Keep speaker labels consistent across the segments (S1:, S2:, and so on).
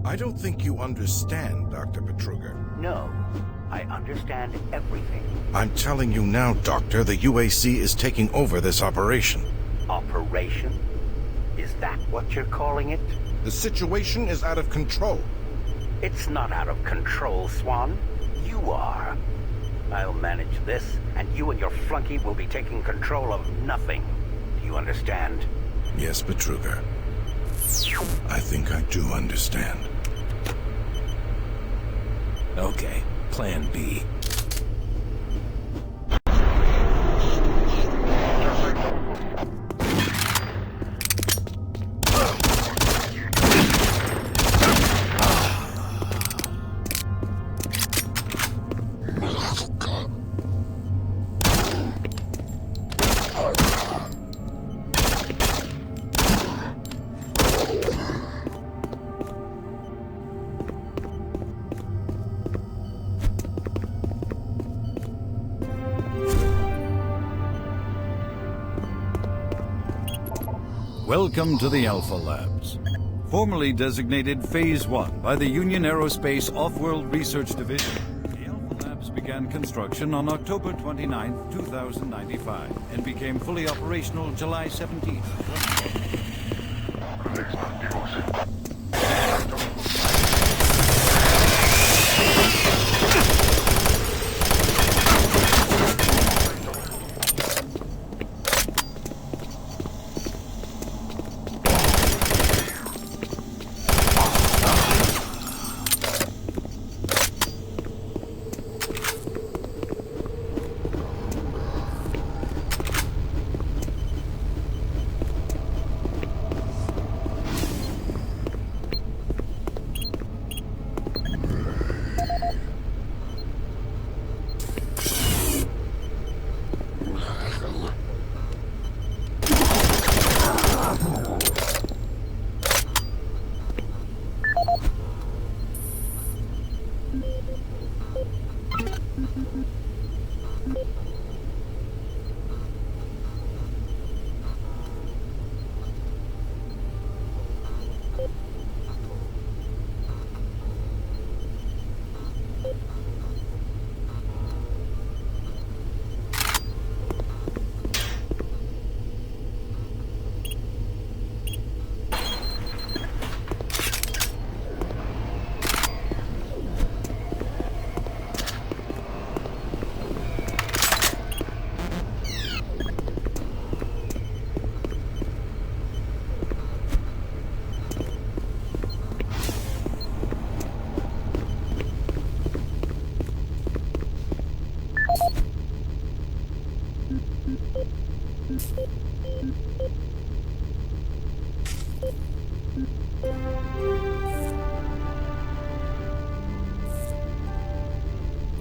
S1: I don't think you understand, Dr. Petruger.
S2: No, I understand everything.
S1: I'm telling you now, Doctor, the UAC is taking over this operation.
S2: Operation? Is that what you're calling it?
S1: The situation is out of control.
S2: It's not out of control, Swan. You are. I'll manage this, and you and your flunky will be taking control of nothing. Do you understand?
S1: Yes, Petruger. I think I do understand.
S3: Okay, Plan B. Welcome to the Alpha Labs. Formerly designated Phase 1 by the Union Aerospace Off-World Research Division, the Alpha Labs began construction on October 29, 2095, and became fully operational July 17.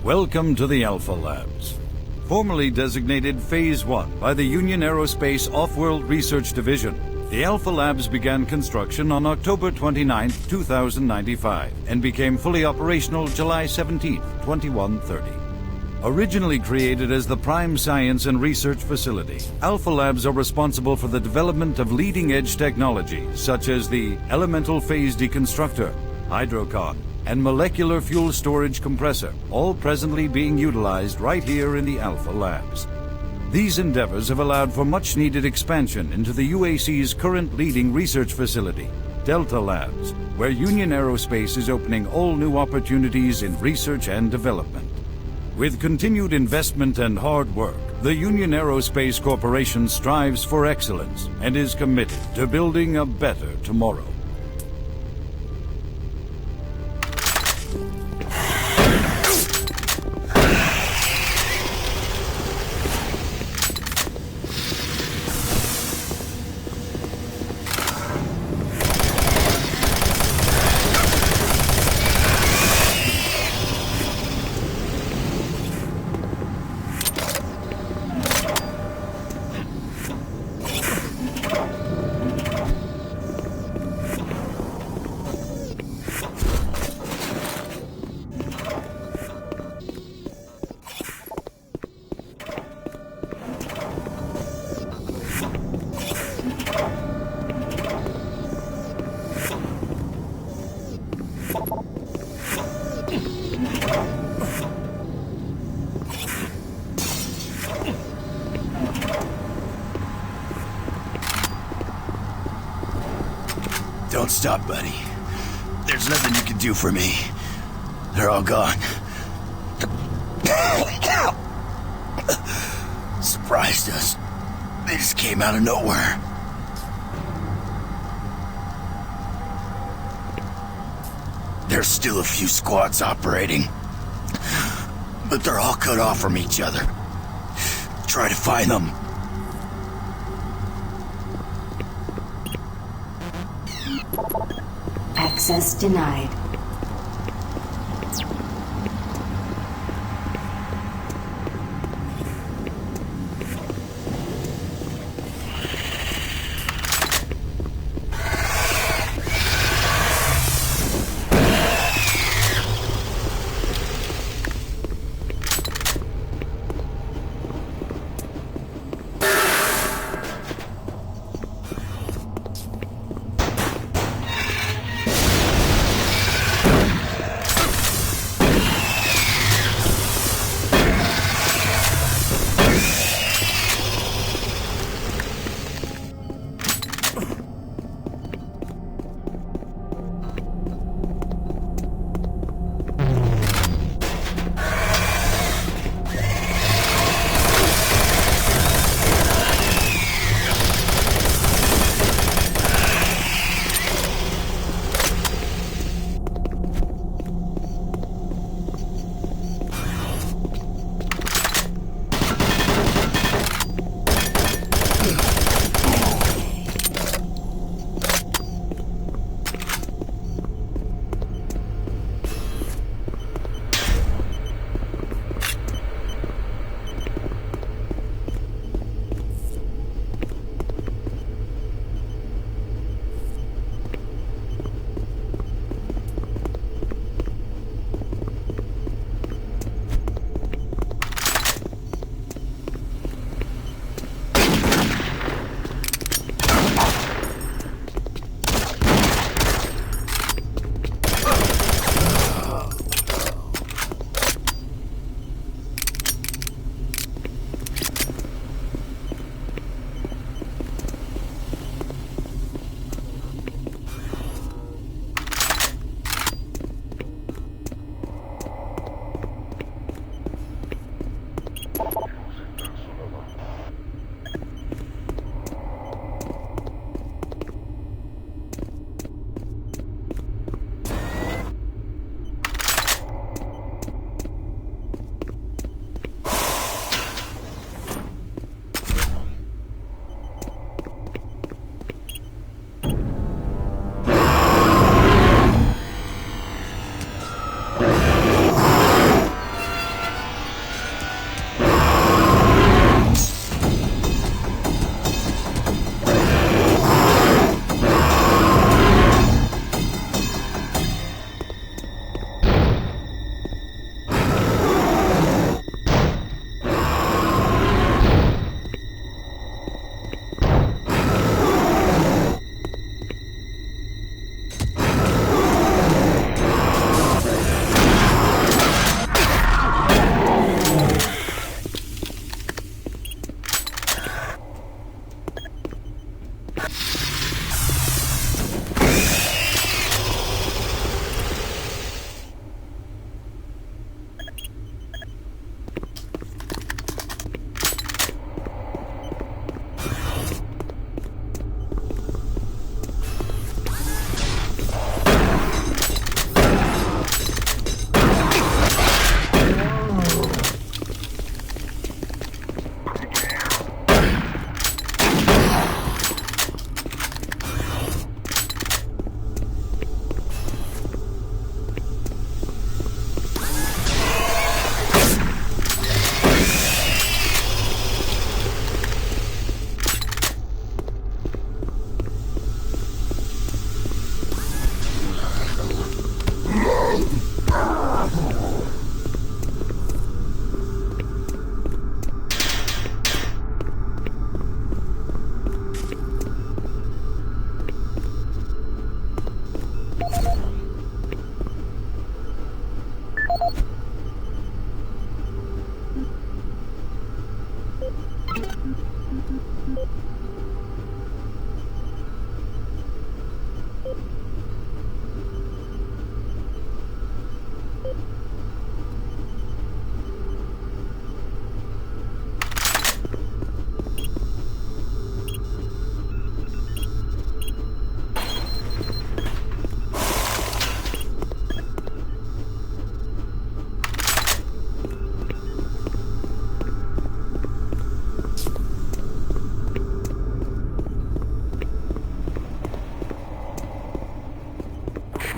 S3: Welcome to the Alpha Labs. Formerly designated Phase 1 by the Union Aerospace Off-World Research Division, the Alpha Labs began construction on October 29, 2095, and became fully operational July 17, 2130. Originally created as the prime science and research facility, Alpha Labs are responsible for the development of leading-edge technologies such as the elemental phase deconstructor, hydrocon, and molecular fuel storage compressor, all presently being utilized right here in the Alpha Labs. These endeavors have allowed for much-needed expansion into the UAC's current leading research facility, Delta Labs, where Union Aerospace is opening all new opportunities in research and development. With continued investment and hard work, the Union Aerospace Corporation strives for excellence and is committed to building a better tomorrow.
S4: Don't stop, buddy. There's nothing you can do for me. They're all gone. Surprised us. They just came out of nowhere. There's still a few squads operating, but they're all cut off from each other. Try to find them.
S5: Access denied.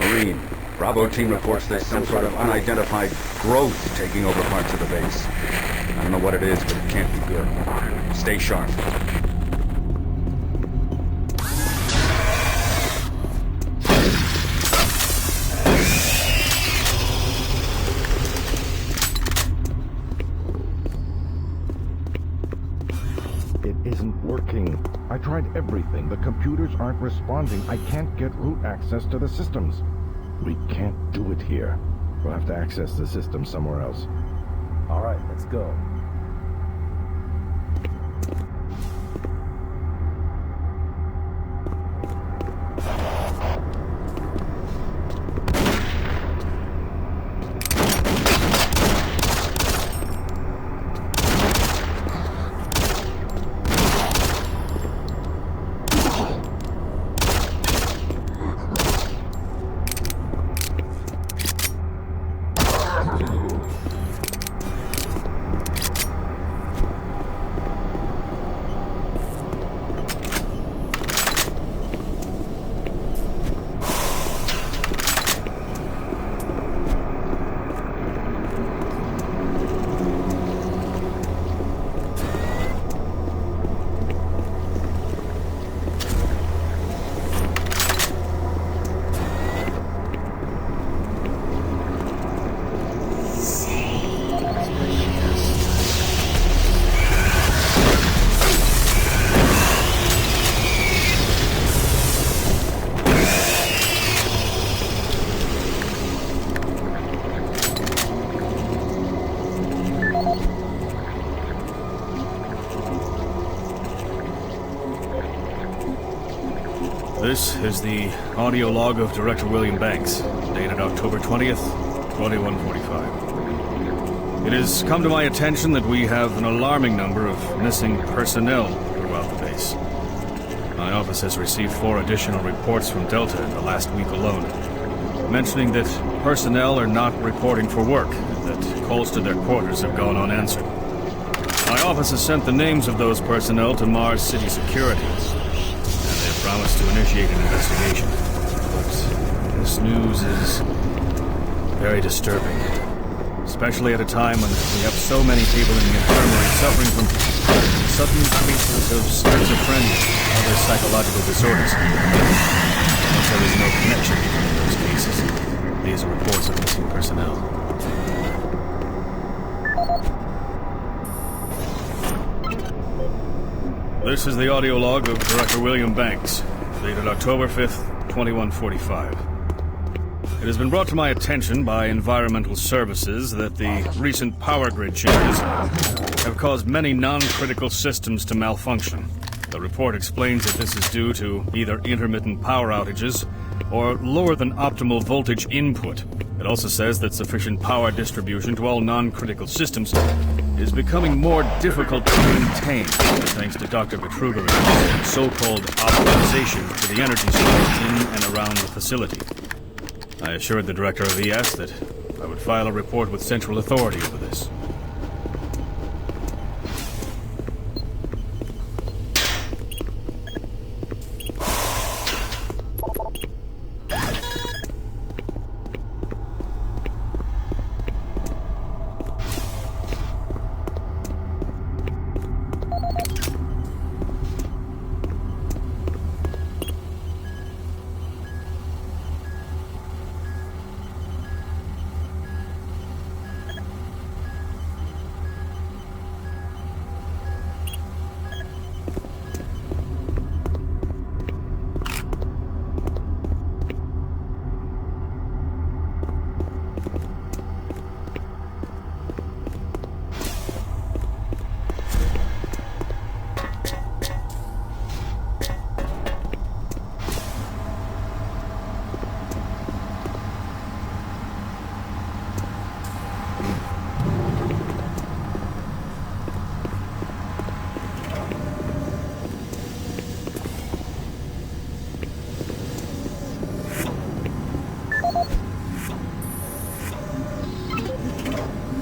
S5: Marine. Bravo team reports there's some sort of unidentified growth taking over parts of the base. I don't know what it is, but it can't be good. Stay sharp.
S6: It isn't working. I tried everything. The computers aren't responding. I can't get root access to the systems. We can't do it here. We'll have to access the system somewhere else.
S7: All right, let's go.
S8: This is the audio log of Director William Banks, dated October 20th, 2145. It has come to my attention that we have an alarming number of missing personnel throughout the base. My office has received 4 additional reports from Delta in the last week alone, mentioning that personnel are not reporting for work, and that calls to their quarters have gone unanswered. My office has sent the names of those personnel to Mars City Security, promised to initiate an investigation. But this news is very disturbing, especially at a time when we have so many people in the infirmary suffering from sudden cases of schizophrenia and other psychological disorders. But there is no connection between those cases. These are reports of missing personnel. This is the audio log of Director William Banks, dated October 5th, 2145. It has been brought to my attention by Environmental Services that the recent power grid changes have caused many non-critical systems to malfunction. The report explains that this is due to either intermittent power outages or lower than optimal voltage input. It also says that sufficient power distribution to all non-critical systems is becoming more difficult to maintain, thanks to Dr. Vitruga's so-called optimization for the energy source in and around the facility. I assured the director of ES that I would file a report with central authority over this.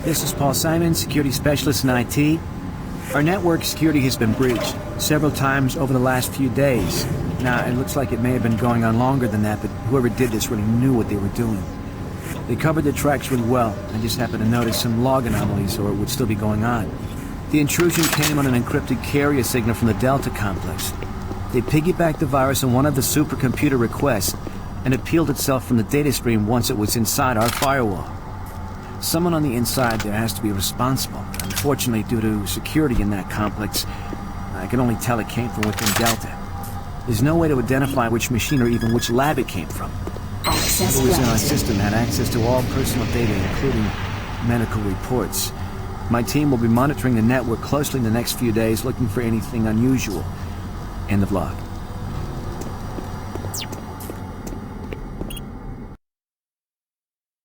S9: This is Paul Simon, security specialist in IT. Our network security has been breached several times over the last few days. Now, it looks like it may have been going on longer than that, but whoever did this really knew what they were doing. They covered the tracks really well. I just happened to notice some log anomalies, or it would still be going on. The intrusion came on an encrypted carrier signal from the Delta complex. They piggybacked the virus on one of the supercomputer requests, and it peeled itself from the data stream once it was inside our firewall. Someone on the inside there has to be responsible. Unfortunately, due to security in that complex, I can only tell it came from within Delta. There's no way to identify which machine or even which lab it came from.
S10: Access
S9: Who was in our
S10: granted.
S9: system had access to all personal data, including medical reports. My team will be monitoring the network closely in the next few days, looking for anything unusual. End of log.